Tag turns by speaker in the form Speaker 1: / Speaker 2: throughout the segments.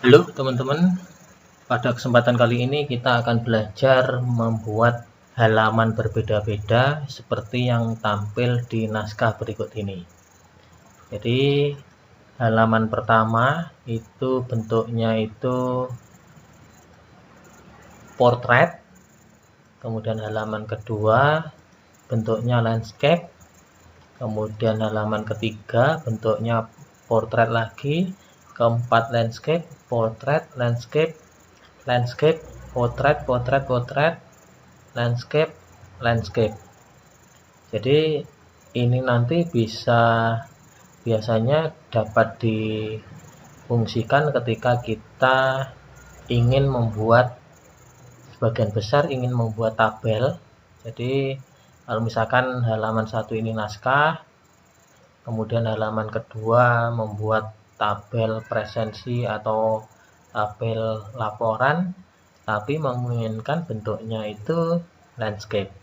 Speaker 1: Halo teman-teman, pada kesempatan kali ini kita akan belajar membuat halaman berbeda-beda seperti yang tampil di naskah berikut ini. Jadi halaman pertama itu bentuknya itu portrait, kemudian halaman kedua bentuknya landscape, kemudian halaman ketiga bentuknya portrait lagi, keempat landscape, portrait, landscape, landscape, potret, potret, potret, landscape, landscape. Jadi ini nanti biasanya dapat difungsikan ketika kita ingin membuat sebagian besar ingin membuat tabel. Jadi kalau misalkan halaman 1 ini naskah, kemudian halaman kedua membuat tabel presensi atau tabel laporan, tapi menginginkan bentuknya itu landscape,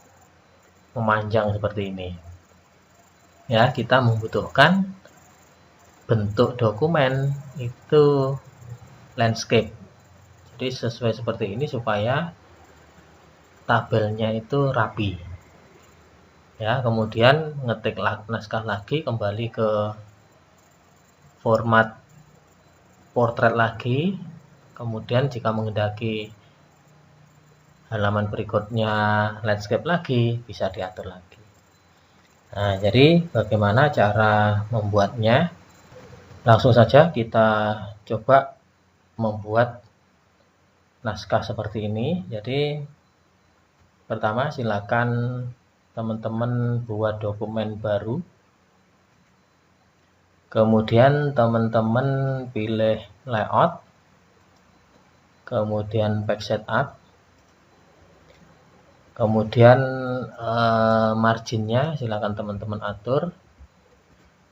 Speaker 1: memanjang seperti ini. Ya, kita membutuhkan bentuk dokumen itu landscape. Jadi sesuai seperti ini supaya tabelnya itu rapi. Ya, kemudian ngetik naskah lagi, kembali ke format portrait lagi. Kemudian jika menghendaki halaman berikutnya landscape lagi, bisa diatur lagi. Nah, jadi bagaimana cara membuatnya? Langsung saja kita coba membuat naskah seperti ini. Jadi pertama silakan teman-teman buat dokumen baru. Kemudian teman-teman pilih layout, kemudian page setup, kemudian marginnya silakan teman-teman atur.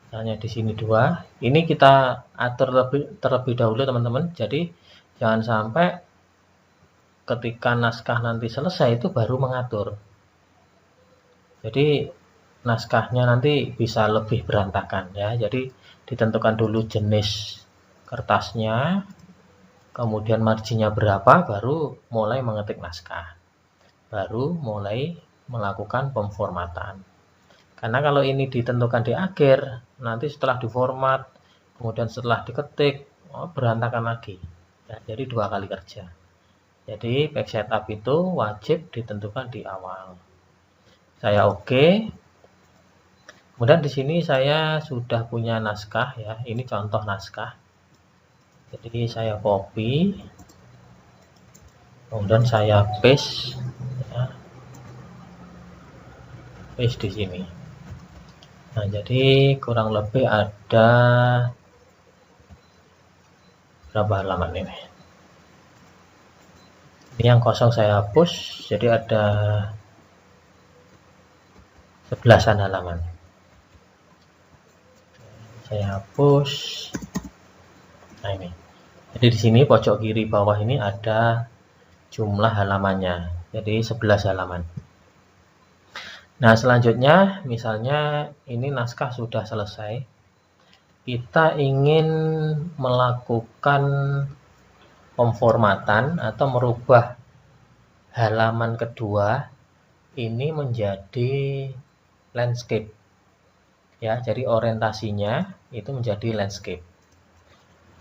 Speaker 1: Misalnya di sini 2. Ini kita atur terlebih dahulu teman-teman. Jadi jangan sampai ketika naskah nanti selesai itu baru mengatur. Jadi naskahnya nanti bisa lebih berantakan ya. Jadi ditentukan dulu jenis kertasnya, kemudian marginnya berapa, baru mulai mengetik naskah. Baru mulai melakukan pemformatan. Karena kalau ini ditentukan di akhir, nanti setelah diformat, kemudian setelah diketik, berantakan lagi. Ya, jadi 2 kali kerja. Jadi page setup itu wajib ditentukan di awal. Saya oke. Kemudian di sini saya sudah punya naskah ya. Ini contoh naskah. Jadi saya copy, kemudian saya paste, ya. Paste di sini. Nah, jadi kurang lebih ada berapa halaman ini? Ini yang kosong saya hapus, jadi ada 11-an halaman. Saya hapus. Nah, ini. Jadi di sini pojok kiri bawah ini ada jumlah halamannya. Jadi 11 halaman. Nah, selanjutnya misalnya ini naskah sudah selesai. Kita ingin melakukan pemformatan atau merubah halaman kedua ini menjadi landscape. Ya, jadi orientasinya itu menjadi landscape.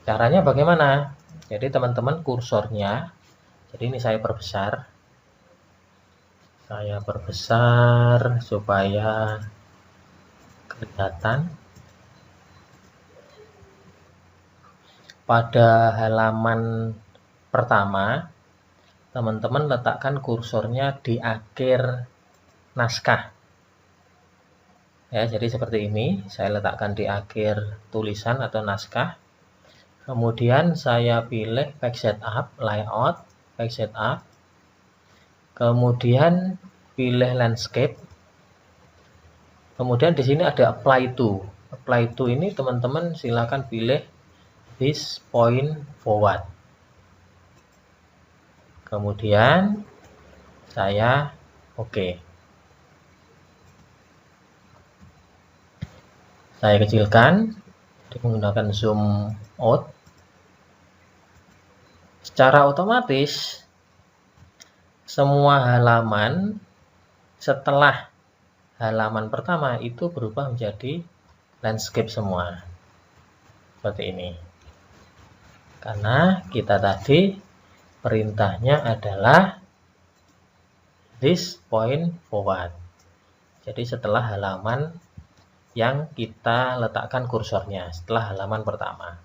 Speaker 1: Caranya bagaimana? Jadi teman-teman kursornya, jadi ini saya perbesar. Saya perbesar supaya kelihatan. Pada halaman pertama, teman-teman letakkan kursornya di akhir naskah. Ya, jadi seperti ini, saya letakkan di akhir tulisan atau naskah. Kemudian saya pilih page setup, layout, page setup. Kemudian pilih landscape. Kemudian di sini ada apply to. Apply to ini teman-teman silakan pilih this point forward. Kemudian saya oke. Saya kecilkan menggunakan zoom out. Secara otomatis semua halaman setelah halaman pertama itu berubah menjadi landscape semua. Seperti ini. Karena kita tadi perintahnya adalah this point forward. Jadi setelah halaman yang kita letakkan kursornya, setelah halaman pertama.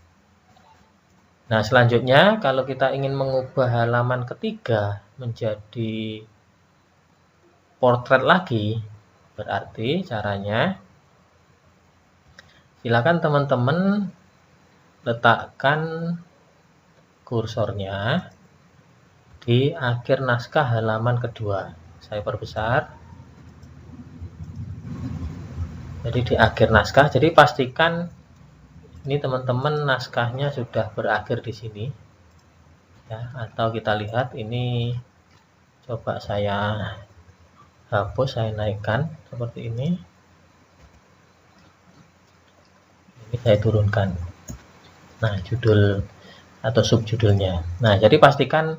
Speaker 1: Nah, selanjutnya kalau kita ingin mengubah halaman ketiga menjadi portrait lagi, berarti caranya silakan teman-teman letakkan kursornya di akhir naskah halaman kedua. Saya perbesar. Jadi di akhir naskah, jadi pastikan ini teman-teman naskahnya sudah berakhir di sini. Ya, atau kita lihat ini, coba saya hapus, saya naikkan seperti ini. Ini saya turunkan. Nah, judul atau subjudulnya. Nah, jadi pastikan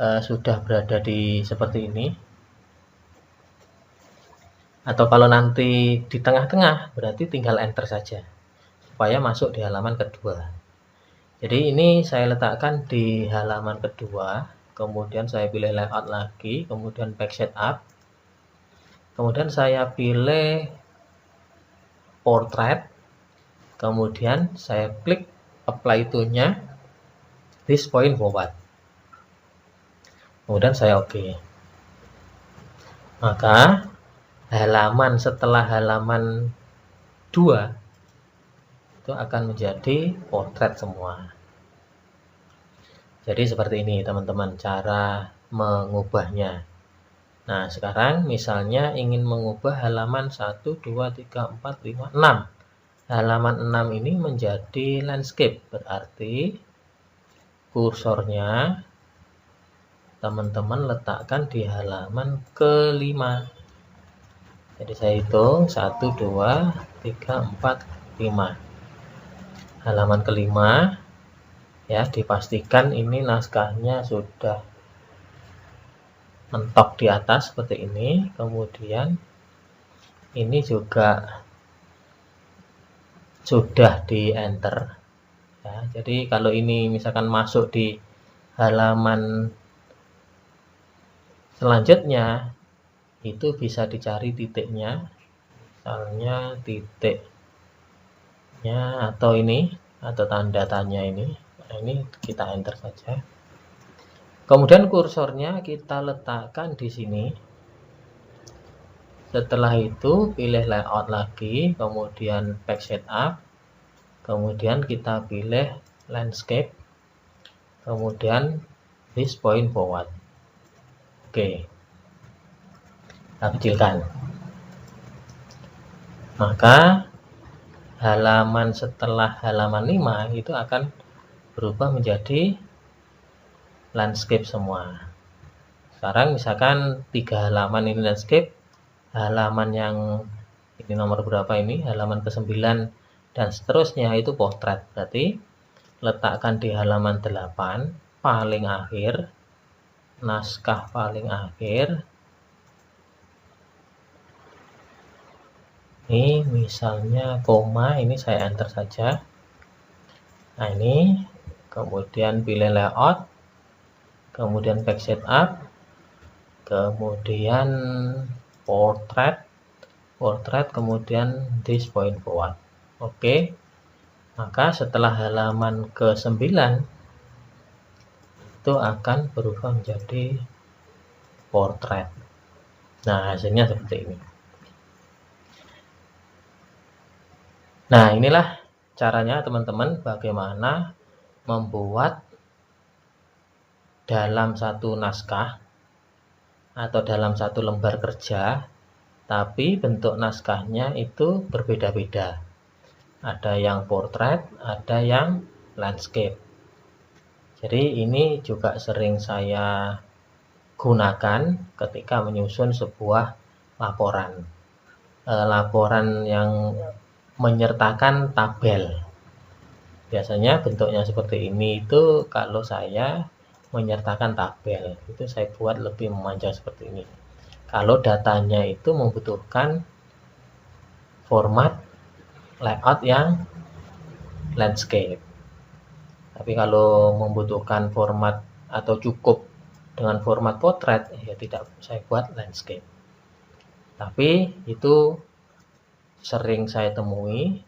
Speaker 1: sudah berada di seperti ini. Atau kalau nanti di tengah-tengah, berarti tinggal enter saja supaya masuk di halaman kedua. Jadi ini saya letakkan di halaman kedua, kemudian saya pilih layout lagi, kemudian back setup, kemudian saya pilih portrait, kemudian saya klik apply to-nya this point forward, kemudian saya oke. Maka halaman setelah halaman 2 itu akan menjadi portrait semua. Jadi seperti ini teman-teman cara mengubahnya. Nah, sekarang misalnya ingin mengubah halaman 1, 2, 3, 4, 5, 6. Halaman 6 ini menjadi landscape, berarti kursornya teman-teman letakkan di halaman kelima. Jadi saya hitung 1, 2, 3, 4, 5. Halaman kelima, ya, dipastikan ini naskahnya sudah mentok di atas seperti ini. Kemudian ini juga sudah di enter, ya. Jadi kalau ini misalkan masuk di halaman selanjutnya, itu bisa dicari titiknya, misalnya titik atau ini, atau tanda tanya ini. Nah, ini kita enter saja. Kemudian kursornya kita letakkan di sini. Setelah itu pilih layout lagi, kemudian back setup, kemudian kita pilih landscape, kemudian this point forward. Oke. Kita kecilkan. Maka halaman setelah halaman 5 itu akan berubah menjadi landscape semua. Sekarang misalkan 3 halaman ini landscape, halaman yang ini nomor berapa ini, halaman ke-9 dan seterusnya itu portrait. Berarti letakkan di halaman 8 paling akhir, naskah paling akhir. Ini misalnya koma, ini saya enter saja. Nah, ini kemudian pilih layout, kemudian back setup, kemudian portrait, kemudian this point forward. Oke. Maka setelah halaman ke-9 itu akan berubah menjadi portrait. Nah, hasilnya seperti ini. Nah, inilah caranya teman-teman bagaimana membuat dalam satu naskah atau dalam satu lembar kerja, tapi bentuk naskahnya itu berbeda-beda. Ada yang portrait, ada yang landscape. Jadi ini juga sering saya gunakan ketika menyusun sebuah laporan. Laporan yang menyertakan tabel. Biasanya bentuknya seperti ini itu kalau saya menyertakan tabel. Itu saya buat lebih memanjang seperti ini. Kalau datanya itu membutuhkan format layout yang landscape. Tapi kalau membutuhkan format atau cukup dengan format potret, ya tidak saya buat landscape. Tapi itu sering saya temui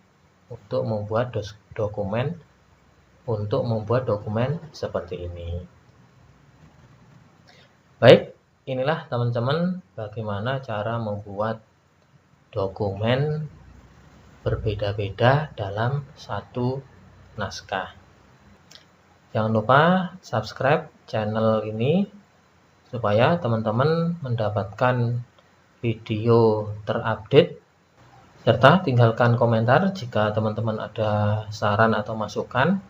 Speaker 1: untuk membuat dokumen seperti ini. Baik, inilah teman-teman bagaimana cara membuat dokumen berbeda-beda dalam satu naskah. Jangan lupa subscribe channel ini supaya teman-teman mendapatkan video terupdate, serta tinggalkan komentar jika teman-teman ada saran atau masukan,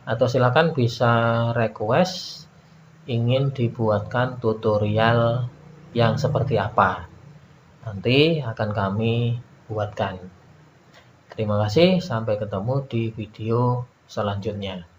Speaker 1: atau silakan bisa request ingin dibuatkan tutorial yang seperti apa. Nanti akan kami buatkan. Terima kasih, sampai ketemu di video selanjutnya.